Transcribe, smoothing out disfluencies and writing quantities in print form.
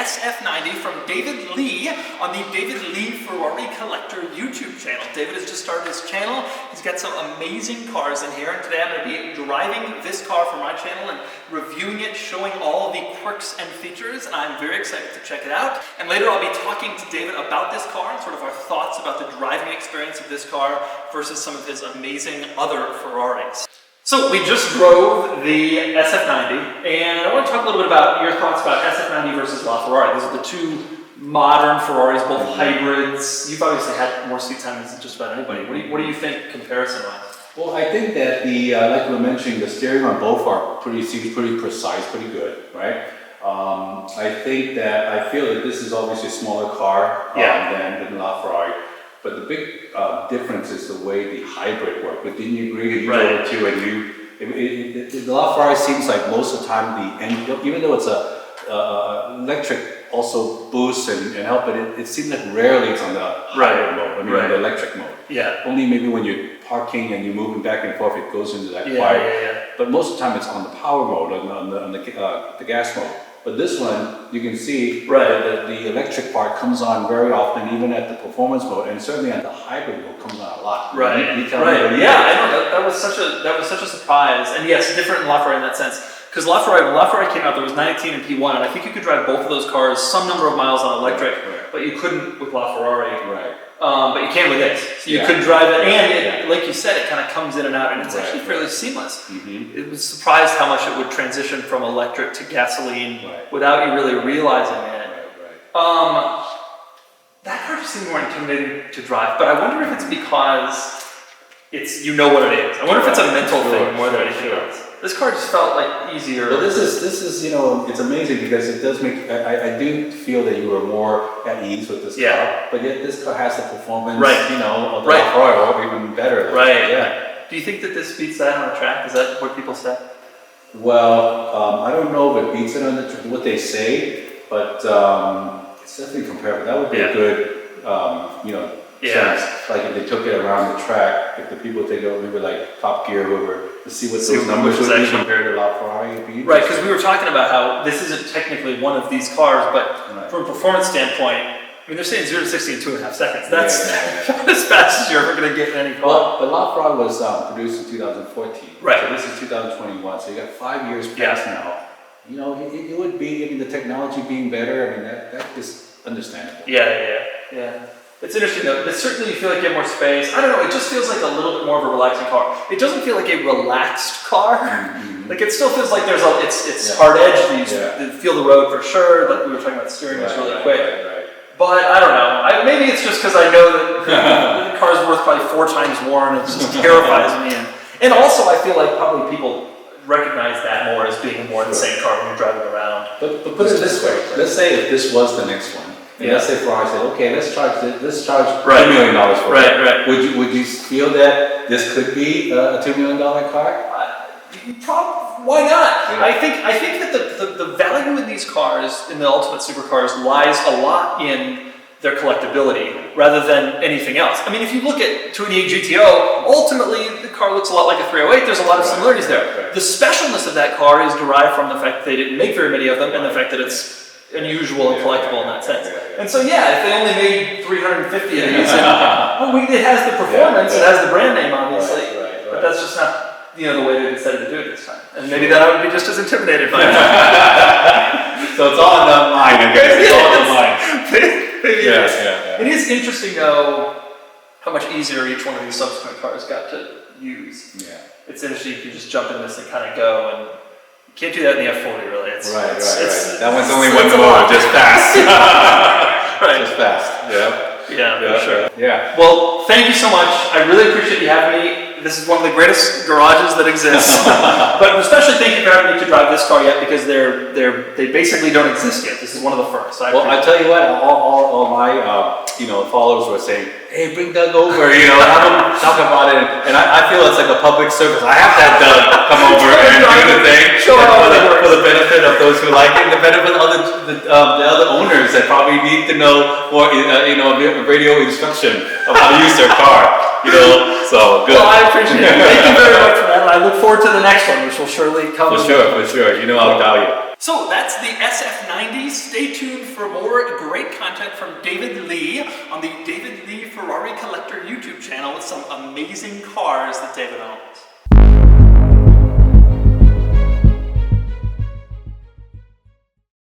SF90 from David Lee on the David Lee Ferrari Collector YouTube channel. David has just started his channel. He's got some amazing cars in here, and today I'm going to be driving this car for my channel and reviewing it, showing all of the quirks and features, and I'm very excited to check it out. And later I'll be talking to David about this car and sort of our thoughts about the driving experience of this car versus some of his amazing other Ferraris. So we just drove the SF90, and I want to talk a little bit about your thoughts about SF90 versus LaFerrari. These are the two modern Ferraris, both hybrids. You've obviously had more seat time than just about anybody. What do you think comparison-wise? Well, I think that the, like we were mentioning, the steering on both are seems pretty precise, pretty good, right? I think that, I feel that this is obviously a smaller car than LaFerrari. But the big difference is the way the hybrid works. But didn't you agree? You drove it too, and the LaFerrari seems like most of the time the engine, even though it's a electric, also boosts and help, but it seems like rarely it's on the hybrid mode. I mean, on the electric mode. Yeah. Only maybe when you're parking and you're moving back and forth, it goes into that quiet. But most of the time it's on the power mode, on the gas mode. But this one, you can see that the electric part comes on very often, even at the performance mode, and certainly at the hybrid mode comes on a lot. Right. Yeah, I know that was such a surprise, and yes, different in LaFerrari in that sense. Because when LaFerrari came out, there was 918 and P1, and I think you could drive both of those cars some number of miles on electric, but you couldn't with LaFerrari. Right. But you can with it. So you could drive it, and like you said, it kind of comes in and out, and it's actually fairly seamless. It was surprised how much it would transition from electric to gasoline without you really realizing it. That car just seemed more intimidating to drive, but I wonder if it's because you know what it is. I wonder if it's a mental thing more than anything else. This car just felt like easier. Well, this is it's amazing because it does make. I do feel that you were more at ease with this car, but yet this car has the performance, of the LaFerrari, or even better. Do you think that this beats that on the track? Is that what people say? Well, I don't know if it beats it on the what they say, but it's definitely comparable. That would be a good, sense. Like if they took it around the track, if the people take it over, maybe like Top Gear, whoever, to see what those numbers would be compared to LaFerrari. Right, because we were talking about how this isn't technically one of these cars, but from a performance standpoint, I mean, they're saying 0 to 60 in 2.5 seconds. That's not as fast as you're ever going to get in any car. Well, but LaFerrari was produced in 2014. Right. So this is 2021. So you got 5 years past now. You know, it would be, I mean, the technology being better, I mean, that is understandable. Yeah. It's interesting though, but certainly you feel like you have more space. I don't know, it just feels like a little bit more of a relaxing car. It doesn't feel like a relaxed car. Like it still feels like it's hard edge, you feel the road for sure, like we were talking about steering was really quick. But I don't know, maybe it's just because I know that the car's worth probably 4 times more and it just terrifies me. And also I feel like probably people recognize that more as being a more insane car when you're driving around. But put it this way, let's say if this was the next one, and let's say Ferrari said, okay, let's charge $2 million for it. Would you feel that this could be a $2 million car? Why not? I think that the value in these cars, in the ultimate supercars, lies a lot in their collectability rather than anything else. I mean, if you look at 288 GTO, ultimately the car looks a lot like a 308. There's a lot of similarities there. The specialness of that car is derived from the fact that they didn't make very many of them and the fact that it's unusual and collectible in that sense. And so if they only made 350 of these, it has the performance, it has the brand name obviously, but that's just not the way they decided to do it this time. And maybe that I would be just as intimidated by it. So it's all in the mind, I guess. It's all in the mind. Maybe it is. It is interesting though how much easier each one of these subsequent cars got to use. It's interesting, you can just jump in this and kind of go, and can't do that in the F40 really. Right. That one's only one door, just fast. Just fast. Yeah, for sure. Yeah. Well, thank you so much. I really appreciate you having me. This is one of the greatest garages that exists. But especially thank you for having me to drive this car yet, because they basically don't exist yet. This is one of the first. I tell you what, all my followers were saying, hey, bring Doug over, have him talk about it. And I feel it's like a public service. I have to have Doug come over and do the thing for the benefit of those who like it, and the benefit of the other owners that probably need to know more, radio instruction of how to use their car. So good. Well, I appreciate it. Thank you very much for that. And I look forward to the next one, which will surely come. For sure. I'll dial you. So that's the SF90. Stay tuned for more great content from David Lee on the David Lee Ferrari Collector YouTube channel with some amazing cars that David owns.